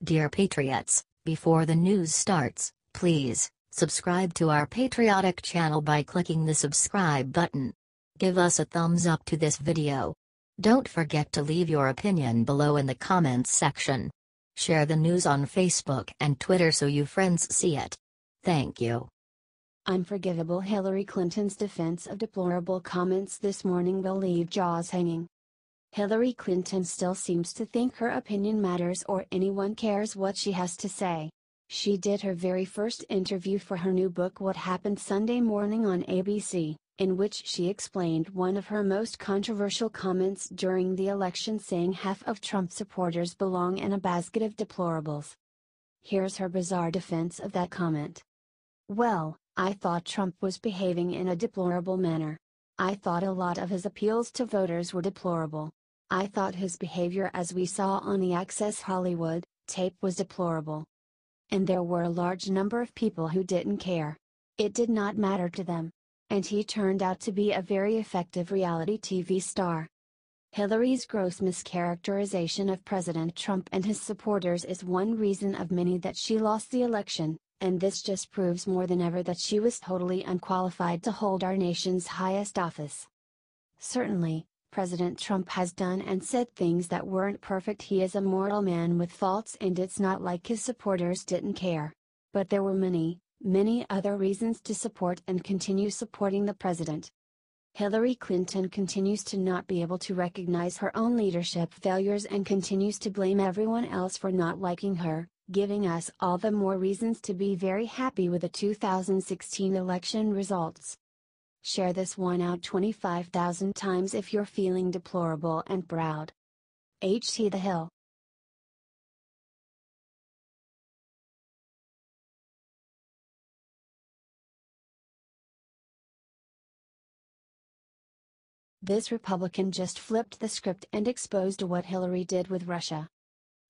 Dear Patriots, before the news starts, please subscribe to our patriotic channel by clicking the subscribe button. Give us a thumbs up to this video. Don't forget to leave your opinion below in the comments section. Share the news on Facebook and Twitter so your friends see it. Thank you. Unforgivable. Hillary Clinton's defense of deplorable comments this morning will leave jaws hanging. Hillary Clinton still seems to think her opinion matters or anyone cares what she has to say. She did her very first interview for her new book What Happened Sunday Morning on ABC, in which she explained one of her most controversial comments during the election, saying half of Trump supporters belong in a basket of deplorables. Here's her bizarre defense of that comment. "Well, I thought Trump was behaving in a deplorable manner. I thought a lot of his appeals to voters were deplorable. I thought his behavior as we saw on the Access Hollywood tape was deplorable. And there were a large number of people who didn't care. It did not matter to them. And he turned out to be a very effective reality TV star." Hillary's gross mischaracterization of President Trump and his supporters is one reason of many that she lost the election, and this just proves more than ever that she was totally unqualified to hold our nation's highest office. Certainly, President Trump has done and said things that weren't perfect. He is a mortal man with faults, and it's not like his supporters didn't care. But there were many, many other reasons to support and continue supporting the president. Hillary Clinton continues to not be able to recognize her own leadership failures and continues to blame everyone else for not liking her, giving us all the more reasons to be very happy with the 2016 election results. Share this one out 25,000 times if you're feeling deplorable and proud. HT The Hill. This Republican just flipped the script and exposed what Hillary did with Russia.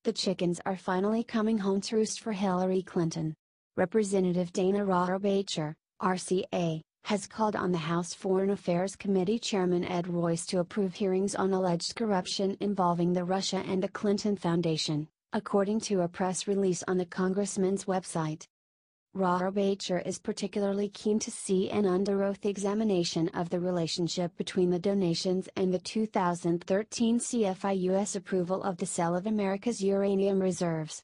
The chickens are finally coming home to roost for Hillary Clinton. Representative Dana Rohrabacher, RCA, has called on the House Foreign Affairs Committee Chairman Ed Royce to approve hearings on alleged corruption involving the Russia and the Clinton Foundation, according to a press release on the congressman's website. Rohrabacher is particularly keen to see an under-oath examination of the relationship between the donations and the 2013 CFIUS approval of the sale of America's uranium reserves.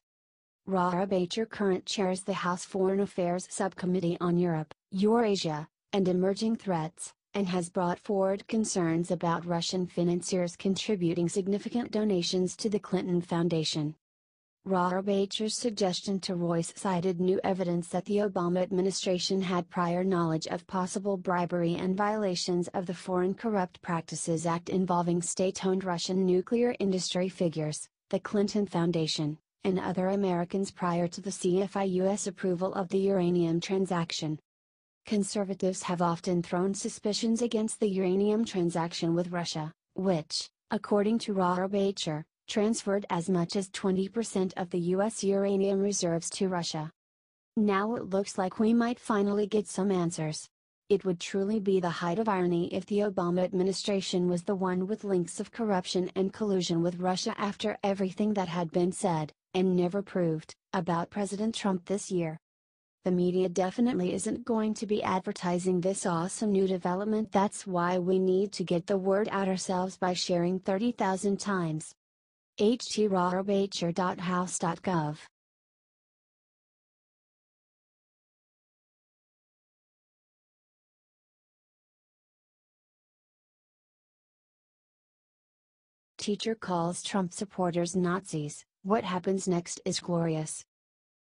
Rohrabacher currently chairs the House Foreign Affairs Subcommittee on Europe, Eurasia, and Emerging Threats, and has brought forward concerns about Russian financiers contributing significant donations to the Clinton Foundation. Rohrabacher's suggestion to Royce cited new evidence that the Obama administration had prior knowledge of possible bribery and violations of the Foreign Corrupt Practices Act involving state-owned Russian nuclear industry figures, the Clinton Foundation, and other Americans prior to the CFIUS approval of the uranium transaction. Conservatives have often thrown suspicions against the uranium transaction with Russia, which, according to Rohrabacher, transferred as much as 20% of the U.S. uranium reserves to Russia. Now it looks like we might finally get some answers. It would truly be the height of irony if the Obama administration was the one with links of corruption and collusion with Russia after everything that had been said, and never proved, about President Trump this year. The media definitely isn't going to be advertising this awesome new development. That's why we need to get the word out ourselves by sharing 30,000 times. htrohrabacher.house.gov. Teacher calls Trump supporters Nazis. What happens next is glorious.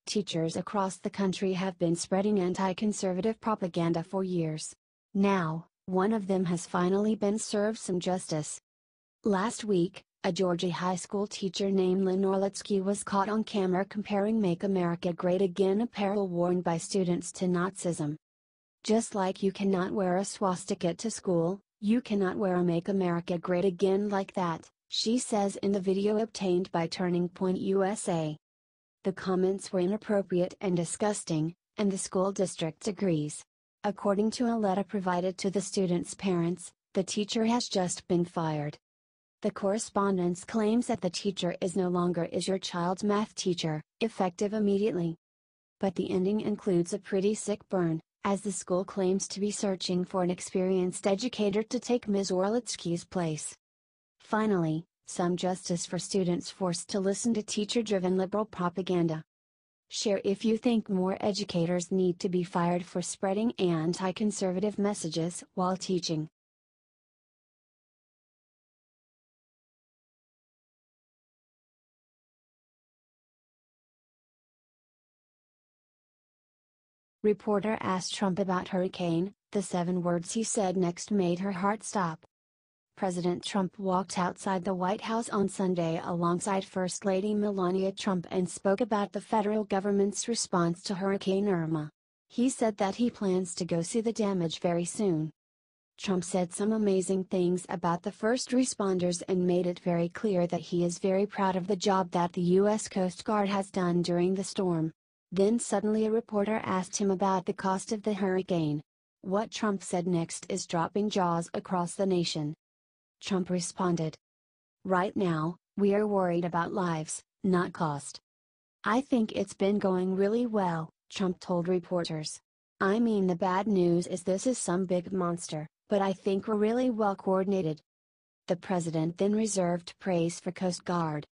Teachers across the country have been spreading anti-conservative propaganda for years. Now, one of them has finally been served some justice. Last week, a Georgia high school teacher named Lynn Orlitsky was caught on camera comparing Make America Great Again apparel worn by students to Nazism. Just like you cannot wear a swastika to school, you cannot wear a Make America Great Again like that, she says in the video obtained by Turning Point USA. The comments were inappropriate and disgusting, and the school district agrees. According to a letter provided to the students' parents, the teacher has just been fired. The correspondence claims that the teacher is no longer is your child's math teacher, effective immediately. But the ending includes a pretty sick burn, as the school claims to be searching for an experienced educator to take Ms. Orlitsky's place. Finally, some justice for students forced to listen to teacher-driven liberal propaganda. Share if you think more educators need to be fired for spreading anti-conservative messages while teaching. Reporter asked Trump about hurricane, the 7 words he said next made her heart stop. President Trump walked outside the White House on Sunday alongside First Lady Melania Trump and spoke about the federal government's response to Hurricane Irma. He said that he plans to go see the damage very soon. Trump said some amazing things about the first responders and made it very clear that he is very proud of the job that the U.S. Coast Guard has done during the storm. Then suddenly a reporter asked him about the cost of the hurricane. What Trump said next is dropping jaws across the nation. Trump responded, "Right now, we are worried about lives, not cost. I think it's been going really well," Trump told reporters. "I mean, the bad news is this is some big monster, but I think we're really well coordinated." The president then reserved praise for Coast Guard.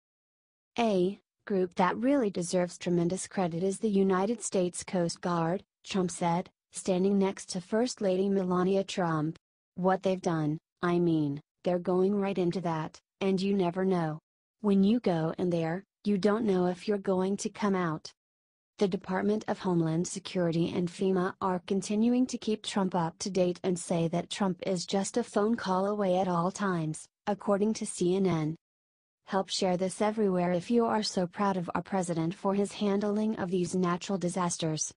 A group that really deserves tremendous credit is the United States Coast Guard, Trump said, standing next to First Lady Melania Trump. "What they've done, I mean, they're going right into that, and you never know. When you go in there, you don't know if you're going to come out." The Department of Homeland Security and FEMA are continuing to keep Trump up to date and say that Trump is just a phone call away at all times, according to CNN. Help share this everywhere if you are so proud of our president for his handling of these natural disasters.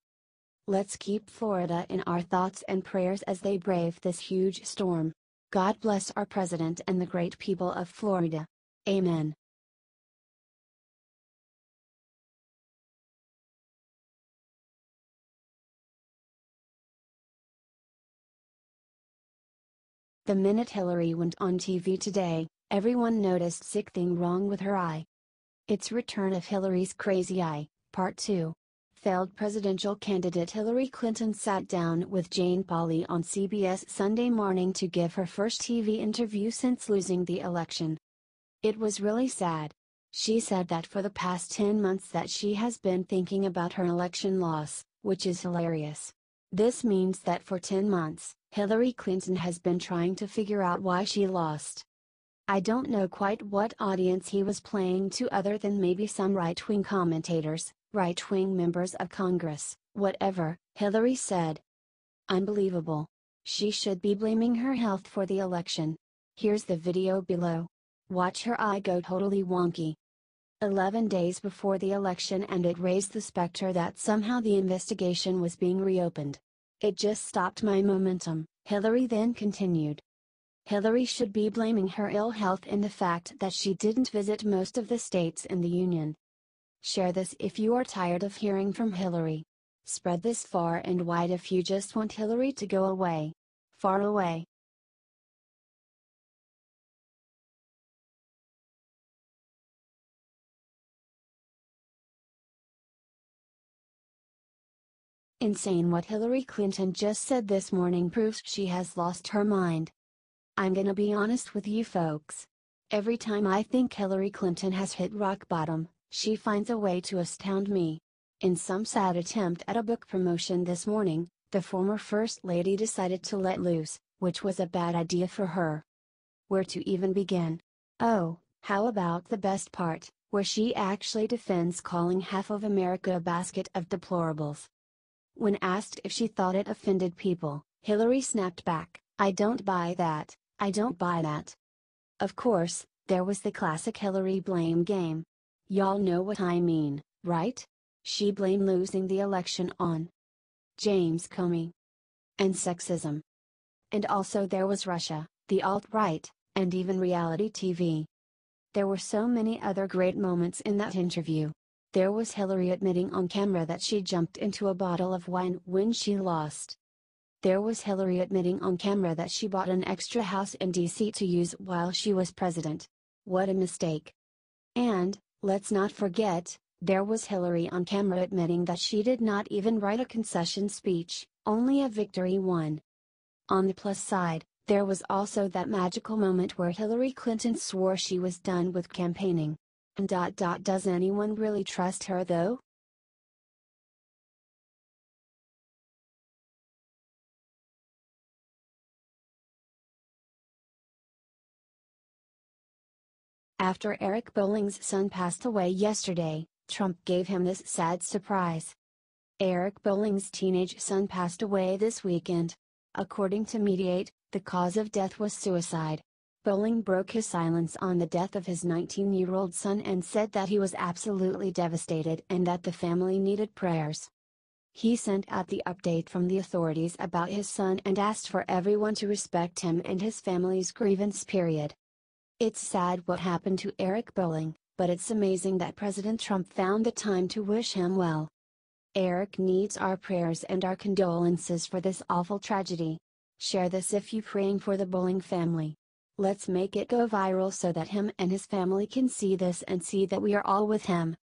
Let's keep Florida in our thoughts and prayers as they brave this huge storm. God bless our president and the great people of Florida. Amen. The minute Hillary went on TV today, everyone noticed sick thing wrong with her eye. It's Return of Hillary's Crazy Eye, Part 2. Failed presidential candidate Hillary Clinton sat down with Jane Pauley on CBS Sunday morning to give her first TV interview since losing the election. It was really sad. She said that for the past 10 months that she has been thinking about her election loss, which is hilarious. This means that for 10 months, Hillary Clinton has been trying to figure out why she lost. I don't know quite what audience he was playing to other than maybe some right-wing commentators, right-wing members of Congress, whatever, Hillary said. Unbelievable. She should be blaming her health for the election. Here's the video below. Watch her eye go totally wonky. 11 days before the election, and it raised the specter that somehow the investigation was being reopened. It just stopped my momentum, Hillary then continued. Hillary should be blaming her ill health and the fact that she didn't visit most of the states in the Union. Share this if you are tired of hearing from Hillary. Spread this far and wide if you just want Hillary to go away. Far away. Insane what Hillary Clinton just said this morning proves she has lost her mind. I'm gonna be honest with you folks. Every time I think Hillary Clinton has hit rock bottom, she finds a way to astound me. In some sad attempt at a book promotion this morning, the former First Lady decided to let loose, which was a bad idea for her. Where to even begin? Oh, how about the best part, where she actually defends calling half of America a basket of deplorables. When asked if she thought it offended people, Hillary snapped back, "I don't buy that, I don't buy that." Of course, there was the classic Hillary blame game. Y'all know what I mean, right? She blamed losing the election on James Comey and sexism. And also there was Russia, the alt-right, and even reality TV. There were so many other great moments in that interview. There was Hillary admitting on camera that she jumped into a bottle of wine when she lost. There was Hillary admitting on camera that she bought an extra house in DC to use while she was president. What a mistake. And, let's not forget, there was Hillary on camera admitting that she did not even write a concession speech, only a victory one. On the plus side, there was also that magical moment where Hillary Clinton swore she was done with campaigning. Does anyone really trust her though? After Eric Bollings' son passed away yesterday, Trump gave him this sad surprise. Eric Bollings' teenage son passed away this weekend. According to Mediate, the cause of death was suicide. Bolling broke his silence on the death of his 19-year-old son and said that he was absolutely devastated and that the family needed prayers. He sent out the update from the authorities about his son and asked for everyone to respect him and his family's grievance period. It's sad what happened to Eric Bolling, but it's amazing that President Trump found the time to wish him well. Eric needs our prayers and our condolences for this awful tragedy. Share this if you're praying for the Bolling family. Let's make it go viral so that him and his family can see this and see that we are all with him.